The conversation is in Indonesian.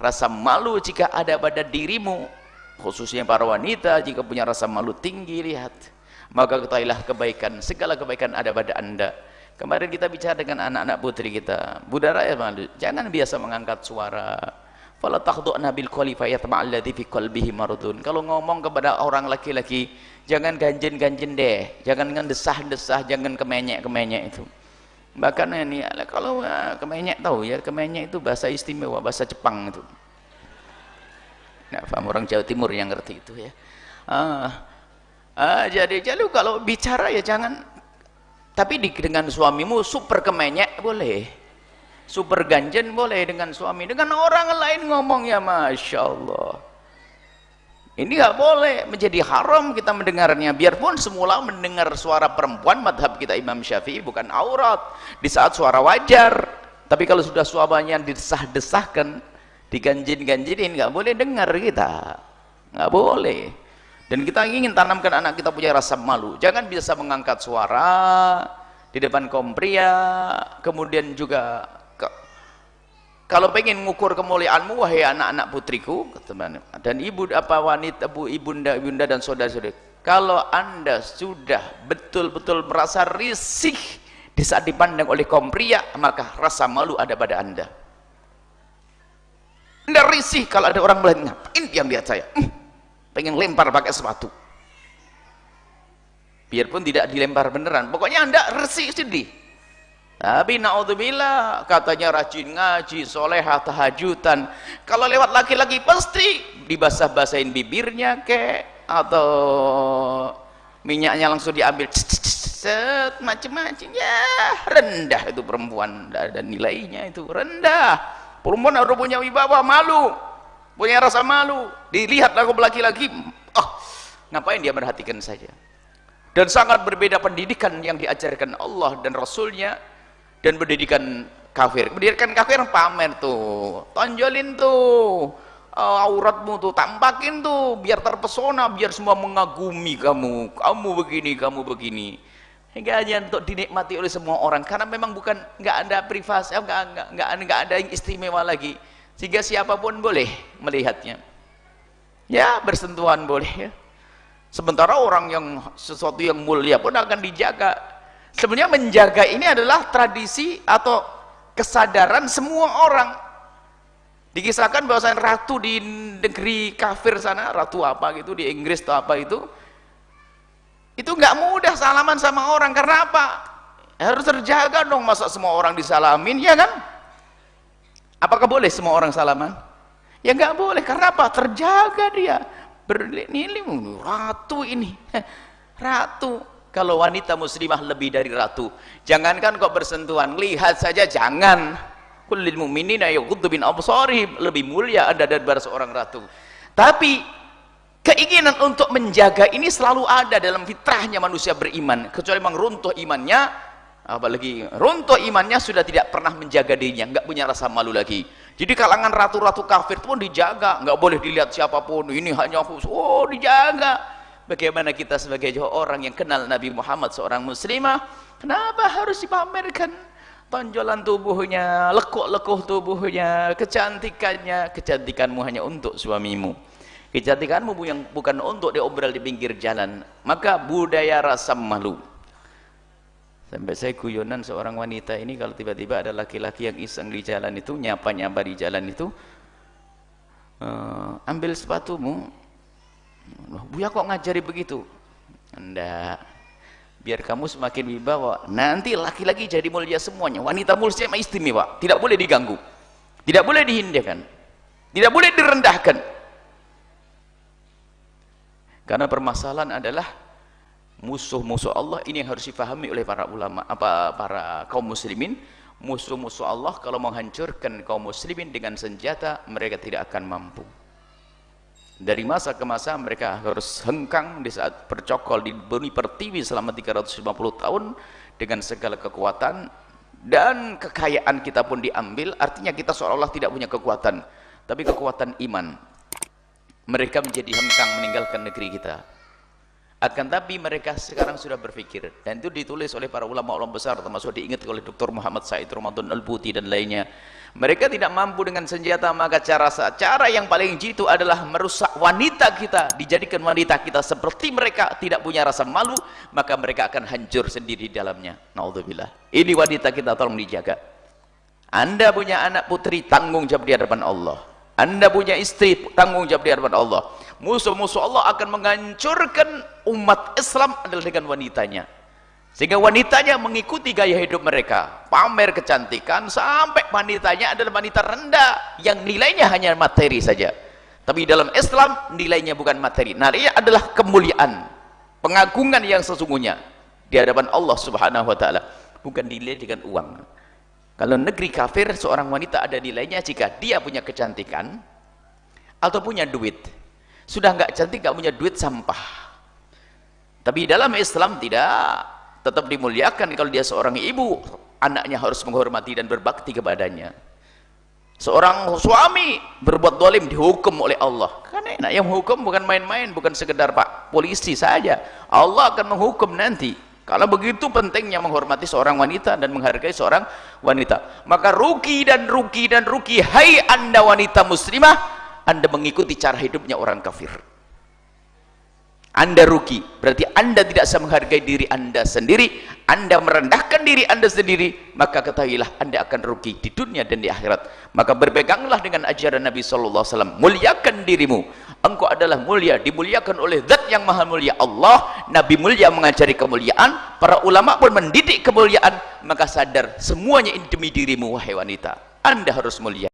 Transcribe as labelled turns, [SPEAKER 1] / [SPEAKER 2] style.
[SPEAKER 1] Rasa malu jika ada pada dirimu, khususnya para wanita, jika punya rasa malu tinggi, lihat, maka ketahuilah kebaikan, segala kebaikan ada pada anda. Kemarin kita bicara dengan anak-anak putri kita, budara ya malu, jangan biasa mengangkat suara. Fala takhdu'na bil qawli fayatma'alladzi fi qalbihi maradun. Kalau ngomong kepada orang laki-laki, jangan ganjen-ganjen deh, jangan desah-desah, jangan kemenyek-kemenyek itu. Bahkan ini kalau kemenyek, tahu ya, kemenyek itu bahasa istimewa, bahasa Jepang itu. Nah, paham orang Jawa Timur yang ngerti itu ya. Jadi kalau bicara ya jangan, tapi dengan suamimu super kemenyek boleh, super ganjen boleh dengan suami, dengan orang lain ngomong ya Masya Allah. Ini nggak boleh, menjadi haram kita mendengarnya. Biarpun semula mendengar suara perempuan, madhab kita Imam Syafi'i bukan aurat di saat suara wajar, tapi kalau sudah suaranya disah-desahkan, diganjin-ganjinin, nggak boleh dengar kita, nggak boleh. Dan kita ingin tanamkan anak kita punya rasa malu, jangan biasa mengangkat suara di depan kaum pria. Kemudian juga kalau pengen mengukur kemuliaanmu, wahai anak-anak putriku dan ibunda dan saudara-saudari, kalau anda sudah betul-betul merasa risih di saat dipandang oleh kaum pria, maka rasa malu ada pada anda. Anda risih kalau ada orang melihat, ngapain dia lihat saya, pengen lempar pakai sepatu, biarpun tidak dilempar beneran, pokoknya anda risih sedih. Tapi naudzubillah, katanya rajin ngaji, solehah, tahajudan, kalau lewat laki-laki pasti dibasah-basahin bibirnya kek, atau minyaknya langsung diambil, macam-macam ya. Rendah itu perempuan, dan nilainya itu rendah. Perempuan harus punya wibawa, malu, punya rasa malu. Dilihat lagu laki-laki, ngapain dia merhatikan saja. Dan sangat berbeda pendidikan yang diajarkan Allah dan Rasulnya dan pendidikan kafir. Pendidikan kafir pamer tuh, tonjolin tuh auratmu tuh, tampakin tuh biar terpesona, biar semua mengagumi kamu begini, kamu begini, hingga aja untuk dinikmati oleh semua orang, karena memang bukan, nggak ada privasi, nggak ada yang istimewa lagi, sehingga siapapun boleh melihatnya ya, bersentuhan boleh ya. Sementara orang yang sesuatu yang mulia pun akan dijaga. Sebenarnya menjaga ini adalah tradisi atau kesadaran semua orang. Dikisahkan bahwasanya ratu di negeri kafir sana, ratu apa gitu di Inggris atau apa itu nggak mudah salaman sama orang. Karena apa? Harus terjaga dong, masa semua orang disalamin, ya kan? Apakah boleh semua orang salaman? Ya nggak boleh. Karena apa? Terjaga dia. Bernilim ratu ini, ratu. Kalau wanita muslimah lebih dari ratu, jangankan kok bersentuhan, lihat saja jangan. Kullil mu'minina yaghuddu min absarihim, lebih mulia Anda daripada seorang ratu. Tapi keinginan untuk menjaga ini selalu ada dalam fitrahnya manusia beriman, kecuali memang runtuh imannya. Apalagi runtuh imannya, sudah tidak pernah menjaga dirinya, nggak punya rasa malu lagi. Jadi kalangan ratu-ratu kafir pun dijaga, nggak boleh dilihat siapapun, ini hanya khusus, dijaga. Bagaimana kita sebagai orang yang kenal Nabi Muhammad seorang muslimah, kenapa harus dipamerkan tonjolan tubuhnya, lekuk-lekuk tubuhnya, kecantikannya? Kecantikanmu hanya untuk suamimu, kecantikanmu yang bukan untuk diobral di pinggir jalan. Maka budaya rasa malu. Sampai saya guyonan seorang wanita ini, kalau tiba-tiba ada laki-laki yang iseng di jalan itu, nyapa-nyapa di jalan itu, ambil sepatumu. Buya kok ngajari begitu? Enggak, biar kamu semakin wibawa, nanti laki-laki jadi mulia semuanya, wanita mulia istimewa, tidak boleh diganggu, tidak boleh dihindarkan, tidak boleh direndahkan. Karena permasalahan adalah musuh-musuh Allah ini yang harus difahami oleh para ulama, para kaum muslimin. Musuh-musuh Allah kalau menghancurkan kaum muslimin dengan senjata, mereka tidak akan mampu. Dari masa ke masa mereka harus hengkang di saat bercokol di bumi pertiwi selama 350 tahun dengan segala kekuatan, dan kekayaan kita pun diambil. Artinya kita seolah-olah tidak punya kekuatan, tapi kekuatan iman. Mereka menjadi hengkang meninggalkan negeri kita. Akan tapi mereka sekarang sudah berpikir, dan itu ditulis oleh para ulama-ulama besar, termasuk diingat oleh Dr. Muhammad Said Ramadan Al-Buti dan lainnya. Mereka tidak mampu dengan senjata, maka cara yang paling jitu adalah merusak wanita kita, dijadikan wanita kita seperti mereka, tidak punya rasa malu, maka mereka akan hancur sendiri di dalamnya. Naudzubillah. Ini wanita kita, tolong dijaga. Anda punya anak putri, tanggung jawab di hadapan Allah. Anda punya istri, tanggung jawab di hadapan Allah. Musuh-musuh Allah akan menghancurkan umat Islam adalah dengan wanitanya, sehingga wanitanya mengikuti gaya hidup mereka, pamer kecantikan, sampai wanitanya adalah wanita rendah yang nilainya hanya materi saja. Tapi dalam Islam nilainya bukan materi, nilainya adalah kemuliaan, pengagungan yang sesungguhnya di hadapan Allah Subhanahu wa taala, bukan nilai dengan uang. Kalau negeri kafir, seorang wanita ada nilainya jika dia punya kecantikan atau punya duit. Sudah nggak cantik, nggak punya duit, sampah. Tapi dalam Islam tidak, tetap dimuliakan. Kalau dia seorang ibu, anaknya harus menghormati dan berbakti kepadanya. Seorang suami berbuat zalim dihukum oleh Allah. Karena enak, yang menghukum bukan main-main, bukan sekedar Pak polisi saja. Allah akan menghukum nanti. Kalau begitu pentingnya menghormati seorang wanita dan menghargai seorang wanita. Maka rugi dan rugi dan rugi, hai Anda wanita muslimah, Anda mengikuti cara hidupnya orang kafir. Anda rugi, berarti Anda tidak bisa menghargai diri Anda sendiri, Anda merendahkan diri Anda sendiri, maka ketahuilah Anda akan rugi di dunia dan di akhirat. Maka berpeganglah dengan ajaran Nabi SAW, muliakan dirimu, engkau adalah mulia, dimuliakan oleh zat yang maha mulia Allah. Nabi mulia mengajari kemuliaan, para ulama pun mendidik kemuliaan. Maka sadar semuanya ini demi dirimu, wahai wanita, Anda harus mulia.